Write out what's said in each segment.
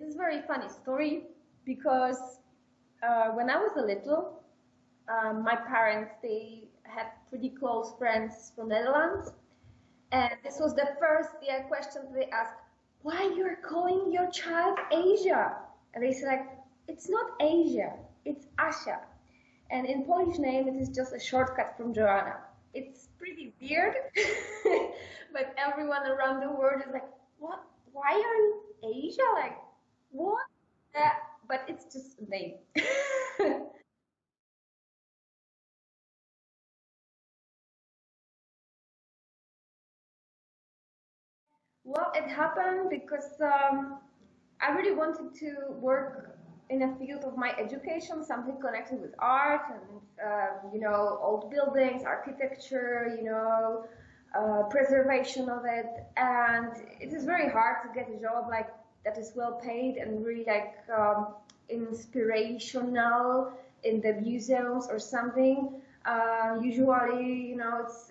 It's a very funny story because when I was a little, my parents, they had pretty close friends from Netherlands. And this was the first question they asked, why you're calling your child Asia? And they said, like, it's not Asia, it's Asia. And in Polish name, it is just a shortcut from Joanna. It's pretty weird, but everyone around the world is like, what? Why are you Asia? Like, what? But it's just a name. Well, it happened because I really wanted to work in a field of my education, something connected with art and, old buildings, architecture, preservation of it. And it is very hard to get a job like that is well paid and really like inspirational in the museums or something. Usually,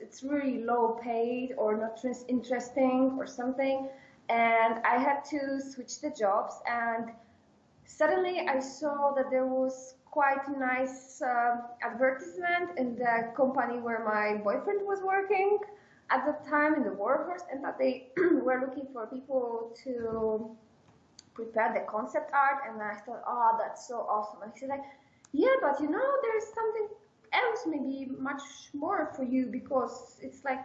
it's really low paid or not interesting or something. And I had to switch the jobs, and suddenly I saw that there was quite a nice advertisement in the company where my boyfriend was working at the time in the Warhorse, and that they were looking for people to prepare the concept art. And I thought, oh, that's so awesome. And he said, like, yeah, but there's something else, maybe much more for you, because it's like,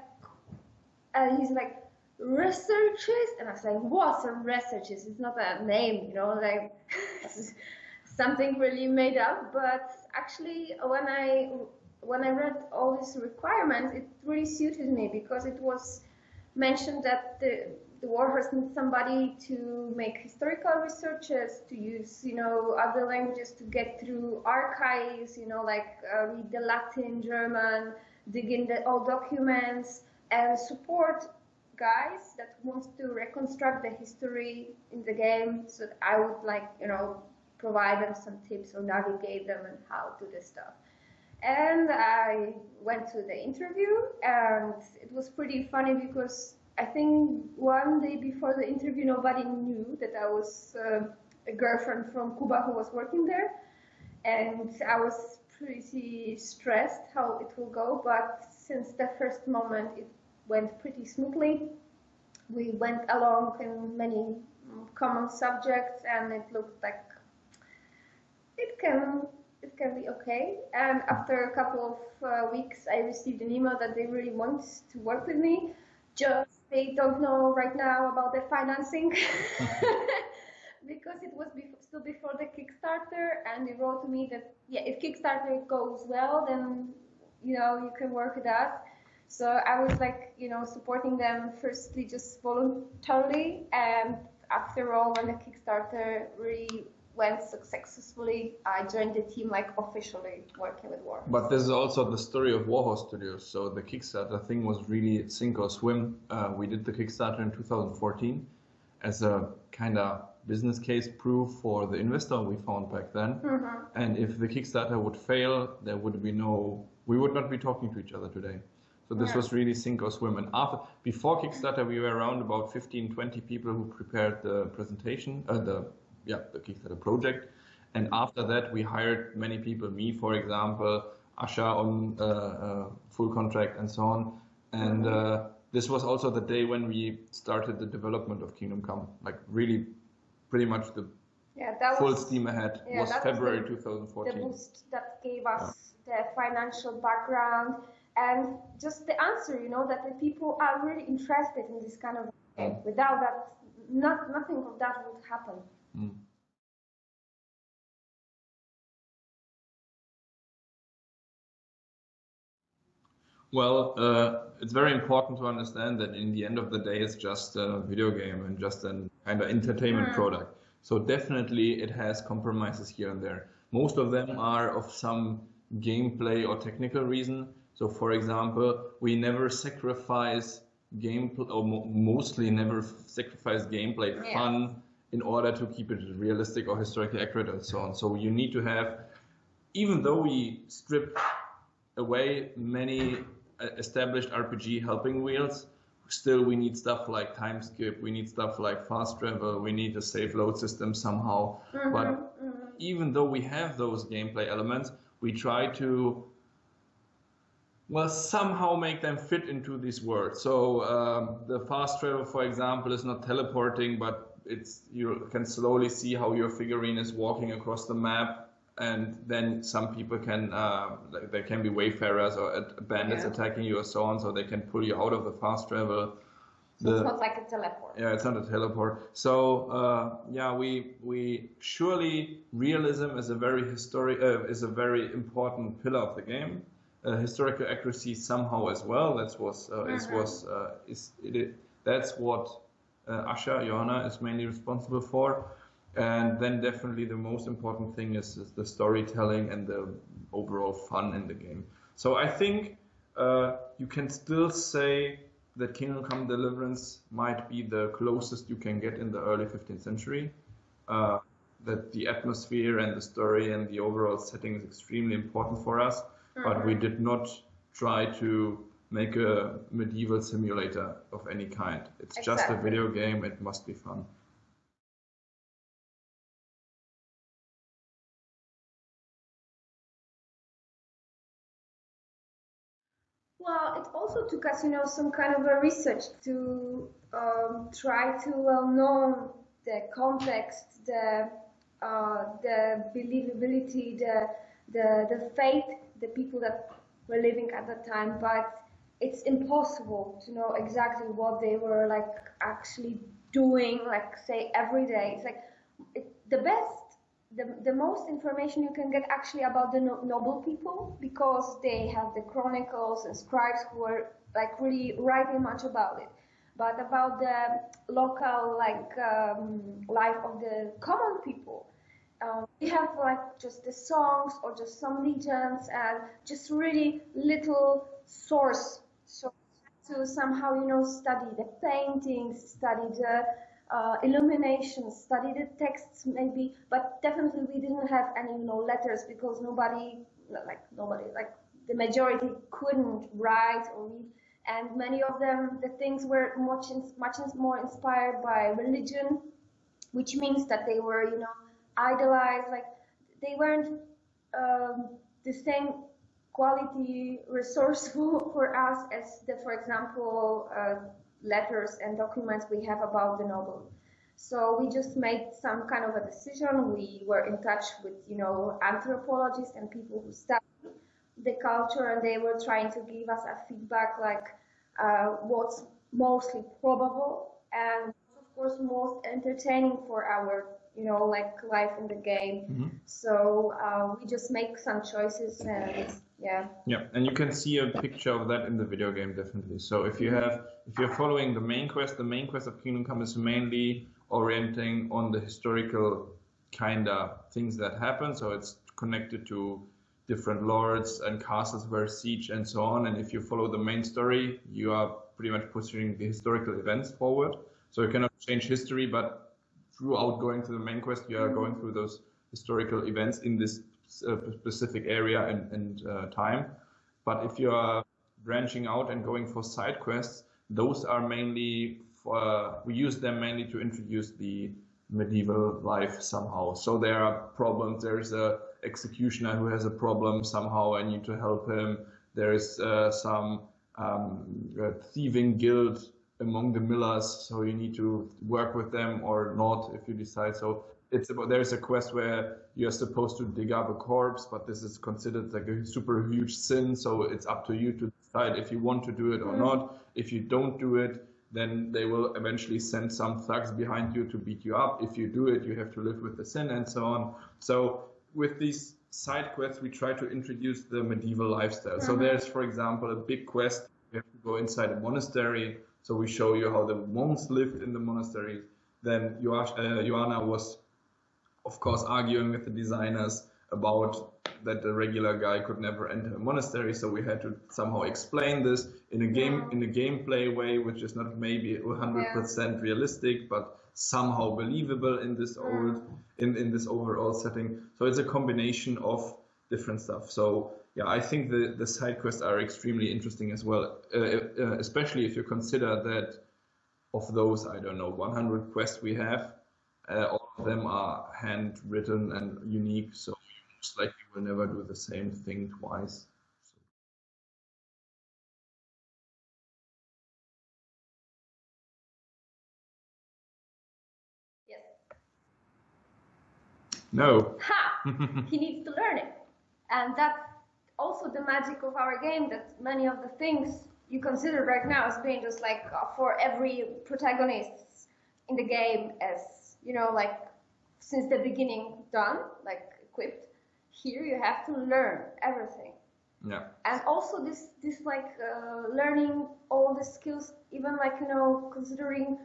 and he's like, researches? And I was like, what's a researches? It's not a name, like something really made up. But actually, when I read all these requirements, it really suited me, because it was mentioned that the Warhorse needs somebody to make historical researches, to use, other languages to get through archives, like read the Latin, German, dig in the old documents, and support guys that wants to reconstruct the history in the game. So I would like, provide them some tips or navigate them and how to do this stuff. And I went to the interview, and it was pretty funny because I think one day before the interview, nobody knew that I was a girlfriend from Cuba who was working there. And I was pretty stressed how it will go. But since the first moment, it went pretty smoothly. We went along in many common subjects, and it looked like it can be okay. And after a couple of weeks, I received an email that they really want to work with me. Just they don't know right now about the financing because it was still before the Kickstarter, and they wrote to me that, yeah, if Kickstarter goes well, then you can work with us. So I was like, supporting them firstly just voluntarily, and after all, when the Kickstarter really went successfully, I joined the team like officially working with Warhorse. But this is also the story of Warhorse Studios. So the Kickstarter thing was really sink or swim. We did the Kickstarter in 2014 as a kind of business case proof for the investor we found back then. Mm-hmm. And if the Kickstarter would fail, there would be we would not be talking to each other today. So this was really sink or swim. And before Kickstarter, we were around about 15, 20 people who prepared the presentation, the Kickstarter project. And after that, we hired many people, me, for example, Asha on full contract and so on. And this was also the day when we started the development of Kingdom Come, like really pretty much the full steam ahead. Was February 2014. The boost that gave us the financial background and just the answer, that the people are really interested in this kind of game. Without that, nothing of that would happen. Mm. Well, it's very important to understand that in the end of the day, it's just a video game and just an kind of entertainment product. So definitely it has compromises here and there. Most of them are of some gameplay or technical reason. So for example, we never sacrifice gameplay, or mostly never sacrifice gameplay fun in order to keep it realistic or historically accurate and so on. So you need to have, even though we strip away many established RPG helping wheels, still we need stuff like time skip, we need stuff like fast travel, we need a safe load system somehow. But even though we have those gameplay elements, we try to, well, somehow make them fit into this world. So the fast travel, for example, is not teleporting, but you can slowly see how your figurine is walking across the map, and then some people can, like, there can be wayfarers or bandits attacking you or so on, so they can pull you out of the fast travel. So it's not like a teleport. Yeah, it's not a teleport. So yeah, we surely realism is a very important pillar of the game. Historical accuracy somehow as well. That's what Asha Johanna is mainly responsible for. And then definitely the most important thing is the storytelling and the overall fun in the game. So I think you can still say that Kingdom Come Deliverance might be the closest you can get in the early 15th century. That the atmosphere and the story and the overall setting is extremely important for us. But we did not try to make a medieval simulator of any kind. It's just a video game. It must be fun. Well, it also took us, some kind of a research to try to know the context, the believability, the faith, the people that were living at the time. But it's impossible to know exactly what they were like actually doing, like say every day. It's like the most information you can get actually about the noble people, because they have the chronicles and scribes who were like really writing much about it. But about the local life of the common people, we have like just the songs or just some legends and just really little source. So to somehow study the paintings, study the illumination, study the texts maybe, but definitely we didn't have any letters, because nobody, the majority couldn't write or read, and many of them, the things were much more inspired by religion, which means that they were idolized, like they weren't the same quality resourceful for us as for example letters and documents we have about the novel. So we just made some kind of a decision. We were in touch with anthropologists and people who study the culture, and they were trying to give us a feedback like what's mostly probable and of course most entertaining for our life in the game. So we just make some choices, and yeah. Yeah, and you can see a picture of that in the video game, definitely. So if you're following the main quest of Kingdom Come is mainly orienting on the historical kind of things that happen. So it's connected to different lords and castles where siege and so on. And if you follow the main story, you are pretty much pushing the historical events forward. So you cannot change history, but throughout going to the main quest, you are going through those historical events in this specific area and time. But if you are branching out and going for side quests, those are mainly we use them mainly to introduce the medieval life somehow. So there are problems. There's a executioner who has a problem somehow. I need to help him. There is some thieving guild among the millers, so you need to work with them or not if you decide. So there's a quest where you're supposed to dig up a corpse, but this is considered like a super huge sin, so it's up to you to decide if you want to do it or not. If you don't do it, then they will eventually send some thugs behind you to beat you up. If you do it, you have to live with the sin and so on. So with these side quests, we try to introduce the medieval lifestyle. So there's, for example, a big quest. You have to go inside a monastery. So we show you how the monks lived in the monasteries. Then Joanna was, of course, arguing with the designers about that the regular guy could never enter a monastery. So we had to somehow explain this in a gameplay way, which is not maybe 100% realistic, but somehow believable in this in this overall setting. So it's a combination of different stuff. So Yeah, I think the side quests are extremely interesting as well, especially if you consider that of those, I don't know, 100 quests we have, all of them are handwritten and unique, so most likely will never do the same thing twice. Yes. No. Ha! He needs to learn it. And that's also the magic of our game, that many of the things you consider right now as being just like for every protagonist in the game as, you know, like since the beginning done, like equipped. Here you have to learn everything. Yeah. And also this like learning all the skills, even like, you know, considering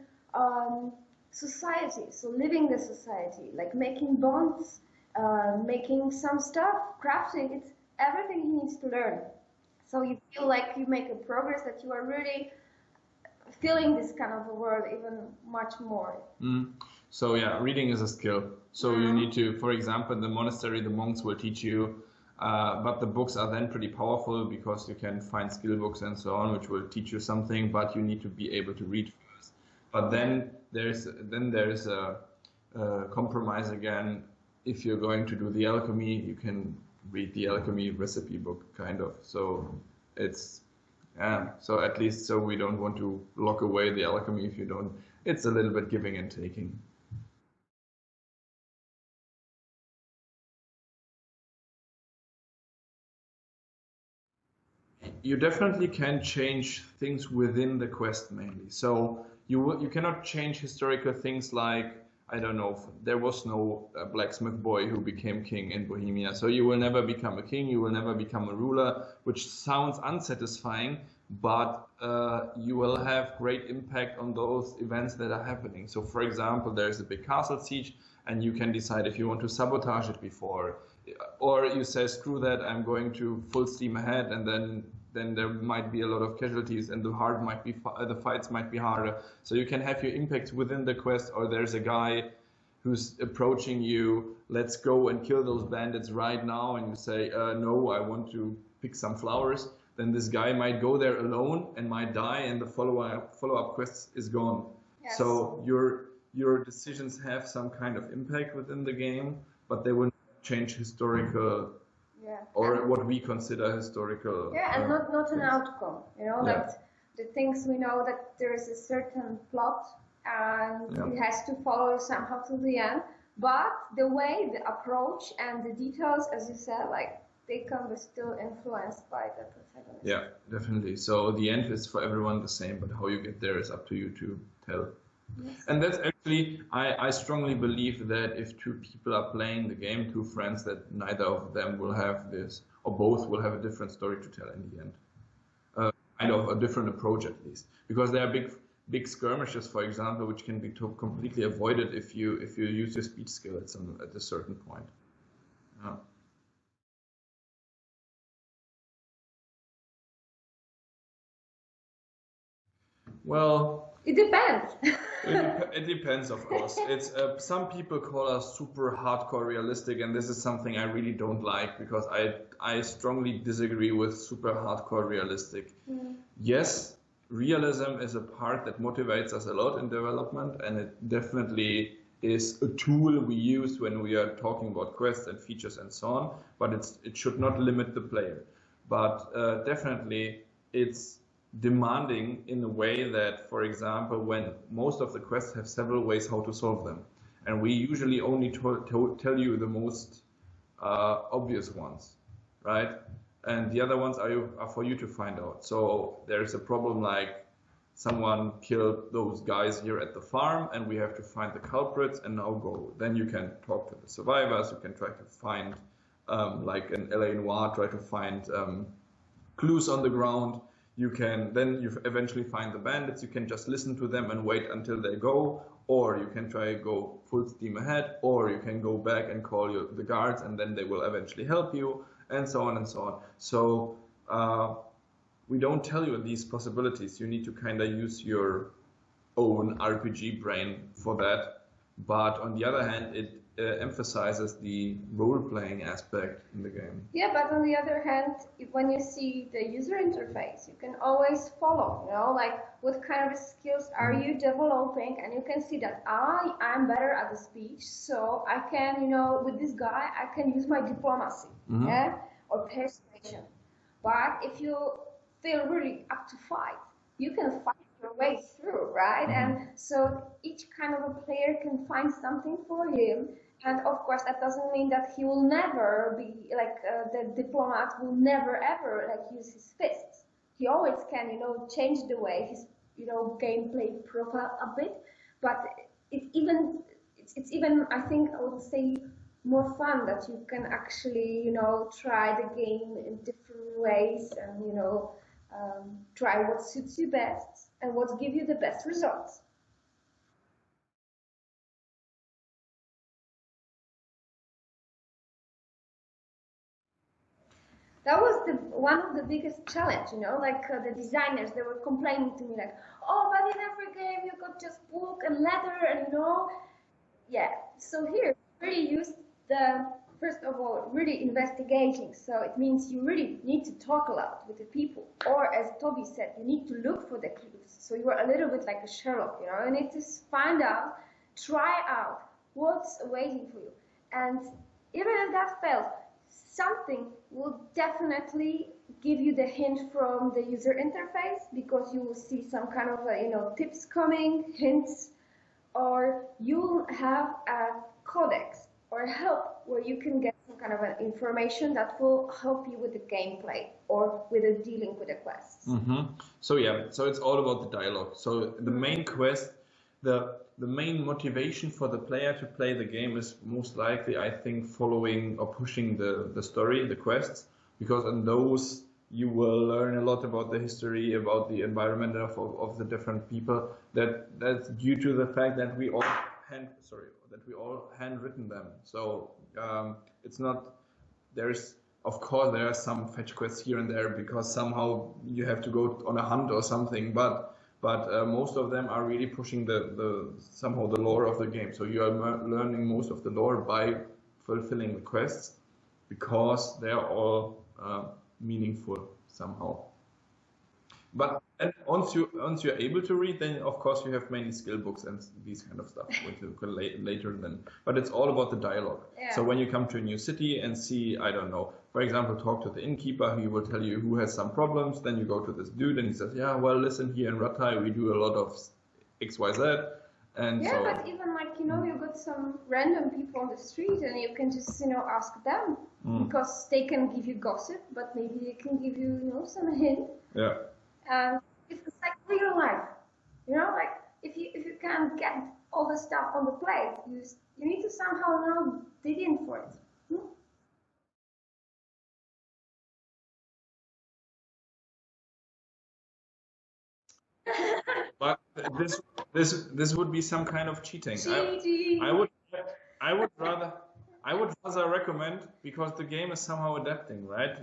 society, so living the society, like making bonds, making some stuff, crafting, it's everything he needs to learn. So you feel like you make a progress, that you are really feeling this kind of a world even much more. So yeah, reading is a skill. So you need to, for example, in the monastery, the monks will teach you, but the books are then pretty powerful because you can find skill books and so on, which will teach you something, but you need to be able to read first. But then there's a compromise again. If you're going to do the alchemy, you can read the alchemy recipe book, kind of. So it's so at least so we don't want to lock away the alchemy if you don't. It's a little bit giving and taking. You definitely can change things within the quest mainly. So you cannot change historical things like, I don't know, there was no blacksmith boy who became king in Bohemia. So you will never become a king, you will never become a ruler, which sounds unsatisfying, but you will have great impact on those events that are happening. So for example, there's a big castle siege and you can decide if you want to sabotage it before, or you say, screw that, I'm going to full steam ahead, and then there might be a lot of casualties and the fights might be harder. So you can have your impacts within the quest, or there's a guy who's approaching you, let's go and kill those bandits right now, and you say, no, I want to pick some flowers. Then this guy might go there alone and might die, and the follow-up quest is gone. Yes. So your decisions have some kind of impact within the game, but they will change historical, or what we consider historical. Yeah, and not an outcome. You know, like the things we know that there is a certain plot and it has to follow somehow to the end. But the way, the approach, and the details, as you said, like they can be still influenced by the protagonist. Yeah, definitely. So the end is for everyone the same, but how you get there is up to you to tell. Yes. And that's actually, I strongly believe that if two people are playing the game, two friends, that neither of them will have this, or both will have a different story to tell in the end. Kind of a different approach at least. Because there are big skirmishes, for example, which can be completely avoided if you use your speech skill at a certain point. Yeah. Well, it depends. It depends, of course. It's some people call us super hardcore realistic, and this is something I really don't like, because I strongly disagree with super hardcore realistic. Yes, realism is a part that motivates us a lot in development, and it definitely is a tool we use when we are talking about quests and features and so on, but it should not limit the player. But definitely it's demanding in a way that, for example, when most of the quests have several ways how to solve them, and we usually only tell you the most obvious ones, right? And the other ones are for you to find out. So there's a problem like someone killed those guys here at the farm, and we have to find the culprits and now go. Then you can talk to the survivors, you can try to find, like an LA Noire, try to find clues on the ground. You eventually find the bandits, you can just listen to them and wait until they go, or you can try to go full steam ahead, or you can go back and call the guards, and then they will eventually help you, and so on and so on. So we don't tell you these possibilities. You need to kind of use your own RPG brain for that. But on the other hand, emphasizes the role-playing aspect in the game. Yeah, but on the other hand, when you see the user interface, you can always follow, like what kind of skills are you developing, and you can see that I'm better at the speech, so I can, with this guy, I can use my diplomacy, yeah, or persuasion. But if you feel really up to fight, you can fight your way through, right? And so each kind of a player can find something for him. And of course, that doesn't mean that he will never be like the diplomat will never ever like use his fists. He always can, change the way his, gameplay profile a bit. But it's even I think I would say more fun that you can actually, try the game in different ways and, try what suits you best and what give you the best results. That was one of the biggest challenge, like the designers, they were complaining to me like, oh, but in every game you got just book and leather and, yeah. So here, really used the, first of all, really investigating. So it means you really need to talk a lot with the people. Or as Toby said, you need to look for the clues. So you are a little bit like a Sherlock, you need to find out, try out what's waiting for you. And even if that fails, something will definitely give you the hint from the user interface, because you will see some kind of tips coming, hints, or you'll have a codex or help where you can get some kind of an information that will help you with the gameplay or with the dealing with the quests. So yeah, so it's all about the dialogue. So the main quest, the main motivation for the player to play the game is most likely, I think, following or pushing the story, the quests, because in those you will learn a lot about the history, about the environment of the different people. That's due to the fact that we all handwritten them. So it's not, of course there are some fetch quests here and there because somehow you have to go on a hunt or something, but most of them are really pushing somehow the lore of the game. So you are learning most of the lore by fulfilling the quests because they are all meaningful somehow. But once you're able to read, then of course you have many skill books and these kind of stuff which you can later then. But it's all about the dialogue. Yeah. So when you come to a new city and see, I don't know, for example, talk to the innkeeper, he will tell you who has some problems. Then you go to this dude and he says, yeah, well, listen, here in Ratai we do a lot of XYZ. And yeah, so, but even like, you got some random people on the street and you can just, ask them because they can give you gossip, but maybe they can give you, some hint. Yeah. And it's like real life, like if you can't get all the stuff on the plate, you need to somehow dig in for it. But this would be some kind of cheating. Cheating. I would rather recommend, because the game is somehow adapting, right?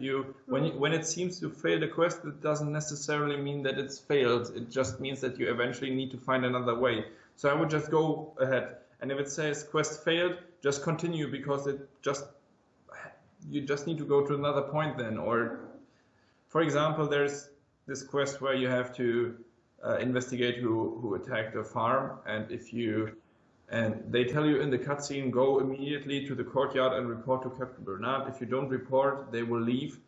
When it seems to fail the quest, it doesn't necessarily mean that it's failed. It just means that you eventually need to find another way. So I would just go ahead, and if it says quest failed, just continue, because you just need to go to another point then. Or, for example, there's this quest where you have to investigate who attacked a farm, and they tell you in the cutscene, go immediately to the courtyard and report to Captain Bernard. If you don't report, they will leave,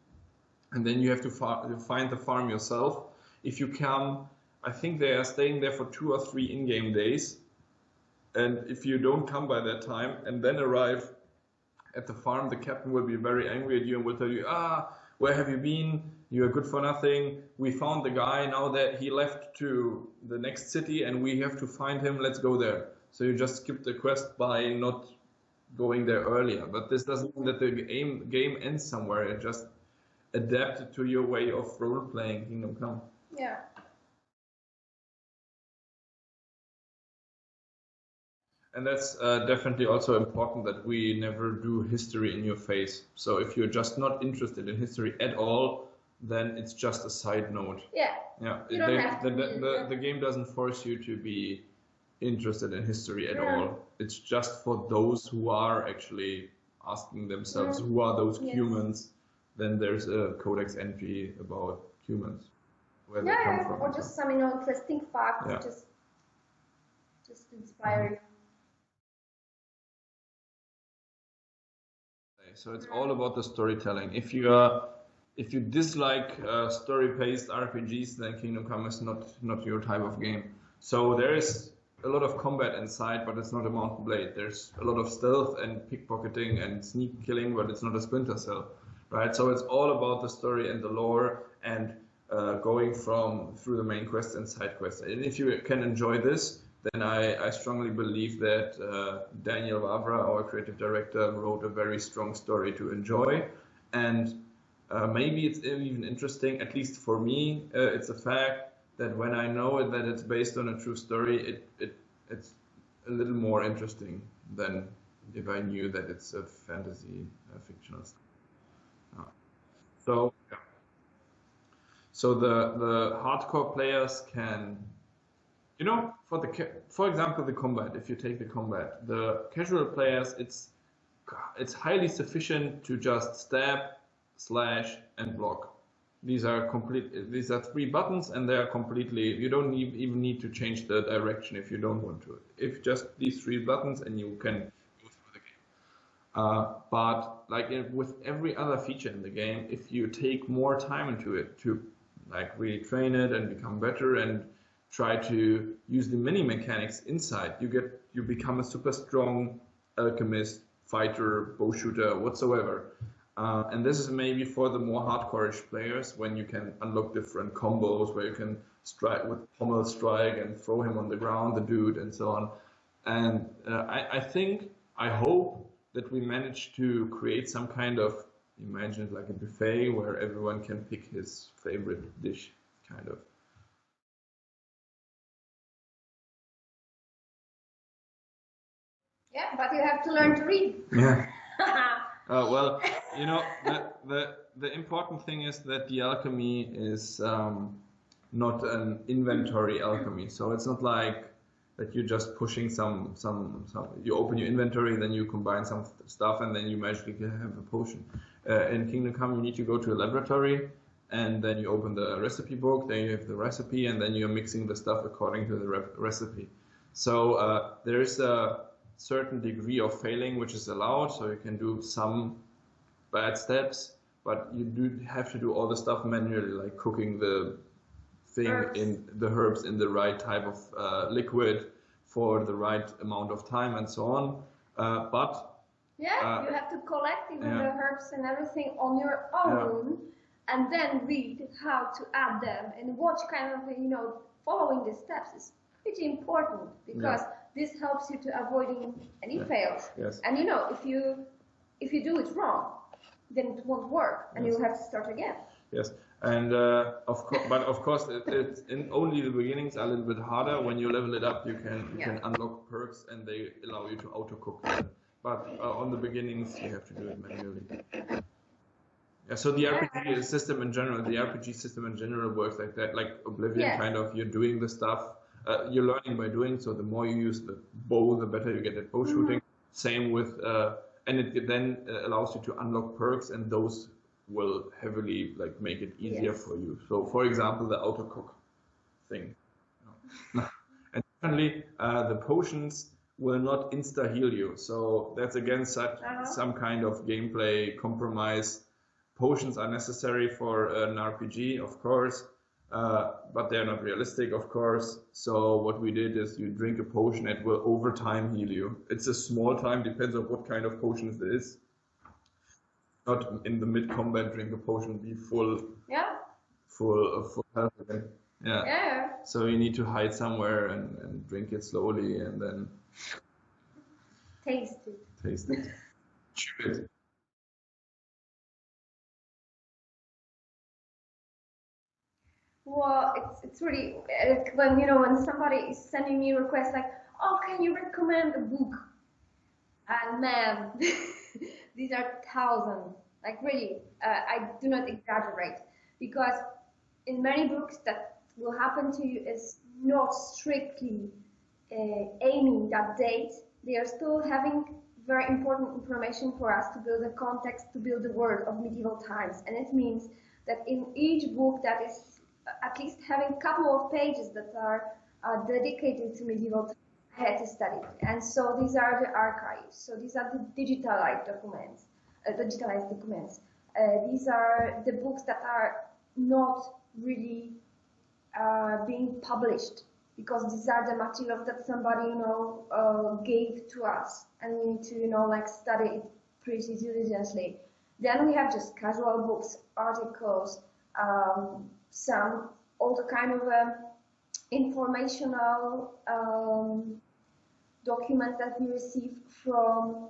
and then you have to find the farm yourself. If you come, I think they are staying there for 2 or 3 in-game days, and if you don't come by that time and then arrive at the farm, the captain will be very angry at you and will tell you, where have you been? You are good for nothing. We found the guy, now that he left to the next city and we have to find him, let's go there. So you just skip the quest by not going there earlier. But this doesn't mean that the game ends somewhere. It just adapted to your way of role-playing Kingdom Come. Yeah. And that's definitely also important, that we never do history in your face. So if you're just not interested in history at all, then it's just a side note. Yeah. Yeah. You don't have to the game doesn't force you to be interested in history at Yeah. all. It's just for those who are actually asking themselves, Yeah. who are those Yes. humans? Then there's a codex entry about humans, where they come Yeah, from. or just some, you know, interesting facts, Yeah. just inspire you. So it's all about the storytelling. If you dislike story-based RPGs, then Kingdom Come is not your type of game. So there is a lot of combat inside, but it's not a Mount & Blade. There's a lot of stealth and pickpocketing and sneak killing, but it's not a Splinter Cell, right? So it's all about the story and the lore and going through the main quests and side quests. And if you can enjoy this, then I strongly believe that Daniel Vavra, our creative director, wrote a very strong story to enjoy. And maybe it's even interesting, at least for me, it's a fact that when I know that it's based on a true story, it's a little more interesting than if I knew that it's a fantasy fictional story. So, yeah. So the hardcore players can, you know, for example, the combat. If you take the combat, the casual players, it's highly sufficient to just stab, slash, and block. These are three buttons, and they are completely. You don't even need to change the direction if you don't want to. If just these three buttons, and you can go through the game. But like with every other feature in the game, if you take more time into it to like really train it and become better and try to use the mini mechanics inside, you become a super strong alchemist, fighter, bow shooter, whatsoever. And this is maybe for the more hardcore-ish players when you can unlock different combos where you can strike with pommel strike and throw him on the ground, the dude, and so on. And I hope that we manage to create some kind of, imagine it like a buffet where everyone can pick his favorite dish, kind of. Yeah, but you have to learn to read. Yeah. Well, you know, the important thing is that the alchemy is not an inventory alchemy. So it's not like that you're just pushing some. You open your inventory, then you combine some stuff, and then you magically have a potion. In Kingdom Come, you need to go to a laboratory, and then you open the recipe book. Then you have the recipe, and then you're mixing the stuff according to the recipe. So there is a certain degree of failing which is allowed, so you can do some bad steps, but you do have to do all the stuff manually, like cooking the thing in the herbs in the right type of liquid for the right amount of time and so on. But you have to collect even the herbs and everything on your own, and then read how to add them and what kind of, you know, following the steps is pretty important because this helps you to avoiding any fails. Yes. And you know, if you do it wrong, then it won't work, and you'll have to start again. Yes, and of course, it's in only the beginnings are a little bit harder. When you level it up, you can unlock perks, and they allow you to auto cook them. But on the beginnings, you have to do it manually. Yeah, so the RPG system in general, works like that, like Oblivion, kind of. You're doing the stuff. You're learning by doing, so the more you use the bow, the better you get at bow shooting. Same with, and it then allows you to unlock perks, and those will heavily like make it easier for you. So, for example, the auto cook thing, and definitely the potions will not insta heal you. So that's again some kind of gameplay compromise. Potions are necessary for an RPG, of course. But they're not realistic, of course. So what we did is you drink a potion, it will over time heal you. It's a small time, depends on what kind of potions it is. Not in the mid-combat drink a potion, be full health again. Yeah. So you need to hide somewhere and drink it slowly and then taste it. Chew it. Well, it's really when somebody is sending me requests like, oh, can you recommend a book? And man, these are thousands. Like really, I do not exaggerate, because in many books that will happen to you is not strictly aiming that date, they are still having very important information for us to build a context, to build the world of medieval times. And it means that in each book that is at least having a couple of pages that are dedicated to medieval times, I had to study. And so these are the archives. So these are the digitalized documents. These are the books that are not really being published, because these are the materials that somebody gave to us, and we need to like study it pretty diligently. Then we have just casual books, articles, some all the kind of informational documents that we receive from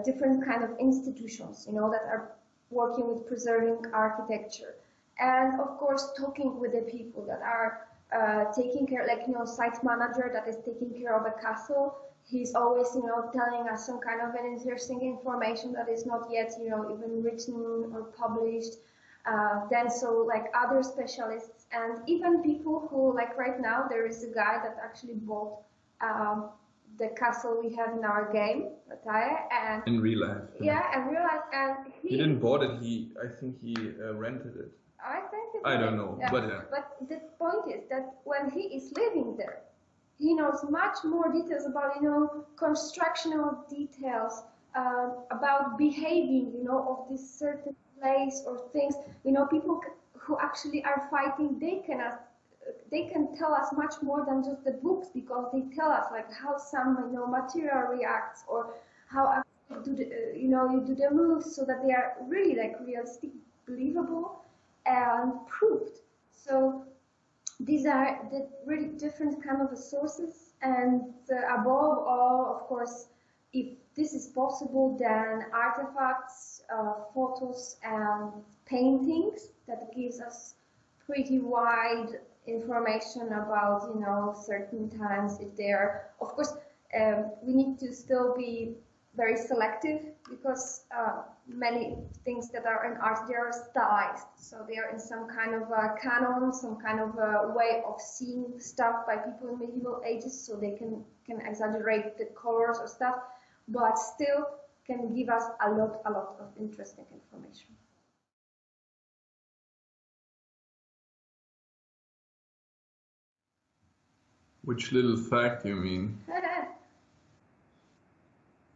different kind of institutions, that are working with preserving architecture. And of course, talking with the people that are taking care, like, site manager that is taking care of a castle. He's always, telling us some kind of an interesting information that is not yet, even written or published. Then so like other specialists, and even people who, like right now, there is a guy that actually bought the castle we have in our game, Rataya, and in real life. Yeah, in real life, and he didn't bought it. I think he rented it. I don't know, yeah. But yeah. But the point is that when he is living there, he knows much more details about, constructional details, about behaving, of this certain place or things. People who actually are fighting, they can tell us much more than just the books, because they tell us like how some material reacts, or how do the, you do the moves, so that they are really like realistic, believable, and proved. So these are the really different kind of sources, and above all, of course, if this is possible, then artifacts, photos, and paintings that gives us pretty wide information about certain times. If they are, of course, we need to still be very selective, because many things that are in art, they are stylized, so they are in some kind of canon, some kind of way of seeing stuff by people in medieval ages, so they can exaggerate the colors or stuff, but still can give us a lot of interesting information. Which little fact you mean?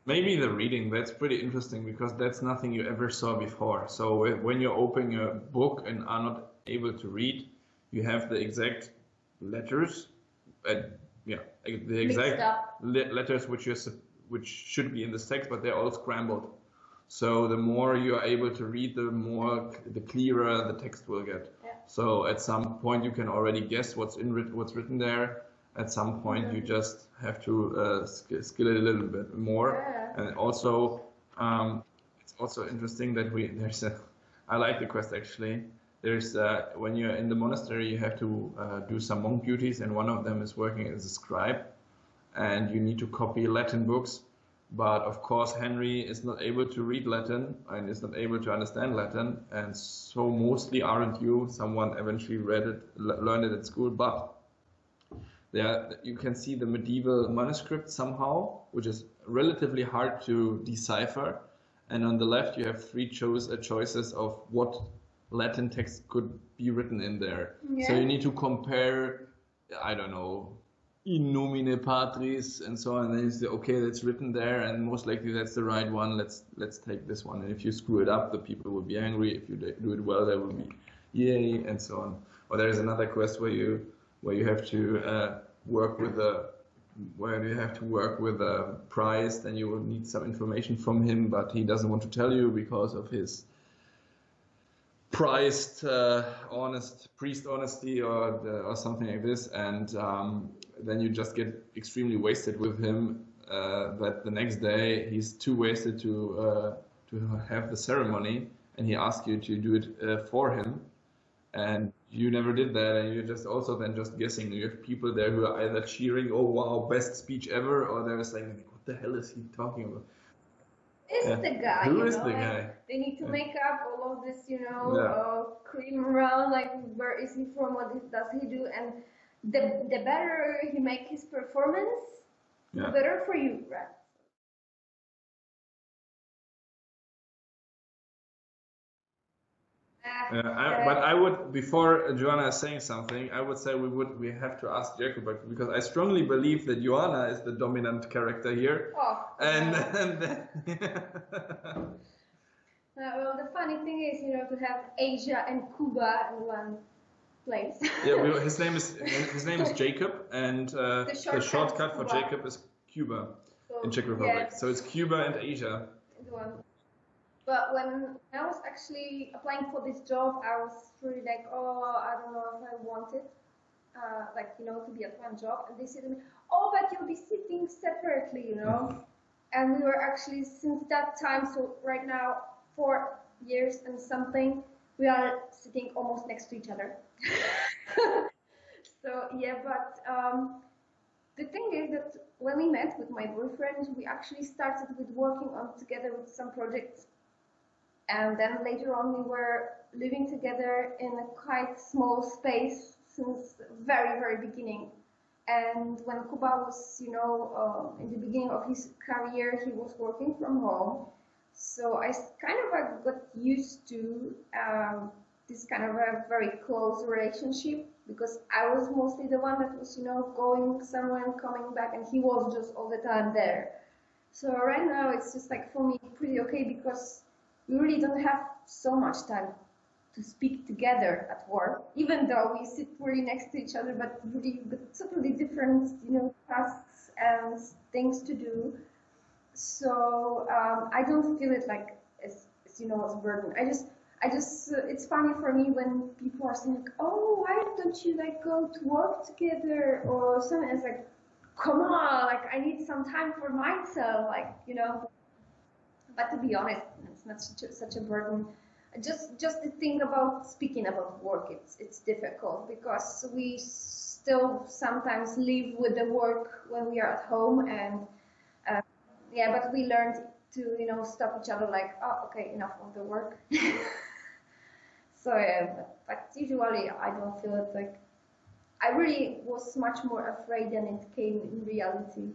Maybe the reading, that's pretty interesting, because that's nothing you ever saw before. So when you're opening a book and are not able to read, you have the exact letters, the exact letters which should be in the text, but they're all scrambled. So the more you are able to read, the clearer the text will get. Yeah. So at some point you can already guess what's written there. At some point, you just have to skill it a little bit more. Yeah. And also, it's also interesting that I like the quest actually. There's when you're in the monastery, you have to do some monk duties, and one of them is working as a scribe, and you need to copy Latin books. But of course, Henry is not able to read Latin and is not able to understand Latin, and so mostly aren't you. Someone eventually learned it at school, but there you can see the medieval manuscript somehow, which is relatively hard to decipher. And on the left, you have three choices of what Latin text could be written in there. Yeah. So you need to compare, I don't know, in nomine patris and so on. And then you say, okay, that's written there, and most likely that's the right one. Let's take this one. And if you screw it up, the people will be angry. If you do it well, they will be yay, and so on. Or there's another quest where you have to work with a priest, and you will need some information from him, but he doesn't want to tell you because of his priest honesty or something like this, and then you just get extremely wasted with him. That the next day he's too wasted to have the ceremony, and he asks you to do it for him. And you never did that, and you're just guessing. You have people there who are either cheering, "Oh wow, best speech ever," or they're saying, "What the hell is he talking about?" The guy? Who is the guy? They need to make up all of this, cream around. Like, where is he from? What does he do? And the better you make his performance, the better for you, right? But I would, before Joanna is saying something, I would say we have to ask Jacob, because I strongly believe that Joanna is the dominant character here. Oh, and well, the funny thing is, to have Asia and Cuba in one place. Yeah, his name is Jacob, and the shortcut for Jacob is Cuba in Czech Republic. So it's Cuba and Asia. But when I was actually applying for this job, I was really like, oh, I don't know if I want it, to be at one job. And they said to me, oh, but you'll be sitting separately, And we were actually, since that time, so right now, 4 years and something, we are sitting almost next to each other. So, yeah, but the thing is that when we met with my boyfriend, we actually started with working on together with some projects. And then later on, we were living together in a quite small space since very, very beginning. And when Kuba was, in the beginning of his career, he was working from home. So I kind of got used to this kind of a very close relationship, because I was mostly the one that was, going somewhere and coming back, and he was just all the time there. So right now it's just like, for me, pretty okay, because we really don't have so much time to speak together at work, even though we sit really next to each other, but really with totally different, tasks and things to do. So I don't feel it like as a burden. I just it's funny for me when people are saying like, oh, why don't you go to work together or something? It's like, come on, I need some time for myself, But to be honest, it's not such a burden. Just the thing about speaking about work, it's difficult, because we still sometimes live with the work when we are at home, and but we learned to stop each other, like, oh, okay, enough of the work. So but usually I don't feel it like. I really was much more afraid than it came in reality.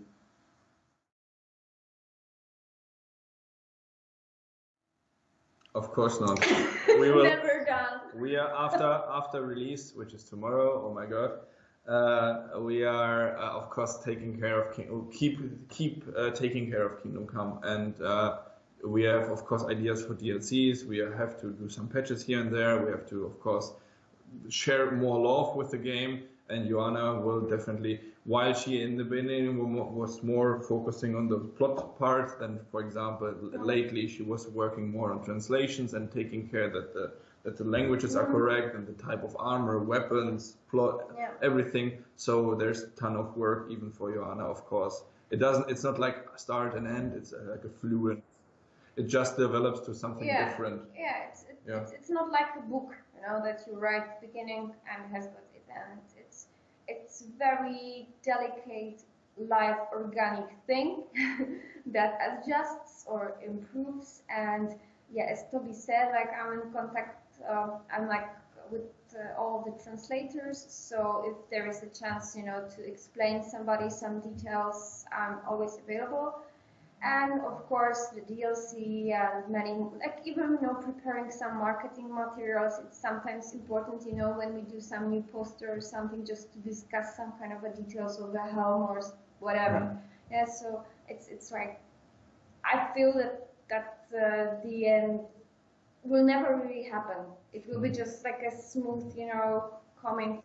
Of course not. We will. Never done. We are after release, which is tomorrow. Oh my god. We are of course taking care of keep taking care of Kingdom Come, and we have of course ideas for DLCs. We have to do some patches here and there. We have to of course share more love with the game, and Joanna will definitely, while she in the beginning was more focusing on the plot part, then for example lately she was working more on translations and taking care that the languages are correct, and the type of armor, weapons, plot, everything. So there's a ton of work even for Joanna, of course. It's not like start and end, it's like a fluid. It just develops to something different. It's not like a book, that you write beginning and has got it end. It's very delicate, live, organic thing that adjusts or improves. And as Toby said, I'm in contact. I'm with all the translators. So if there is a chance, to explain somebody some details, I'm always available. And of course, the DLC and many, even preparing some marketing materials. It's sometimes important, when we do some new poster or something, just to discuss some kind of details of the helm or whatever. Yeah, so it's like, I feel that the end will never really happen. It will be just like a smooth, coming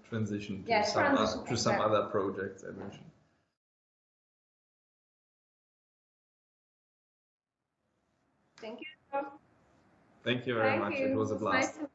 transition to some other projects I mentioned. Thank you. Thank you very much. It was a blast. Nice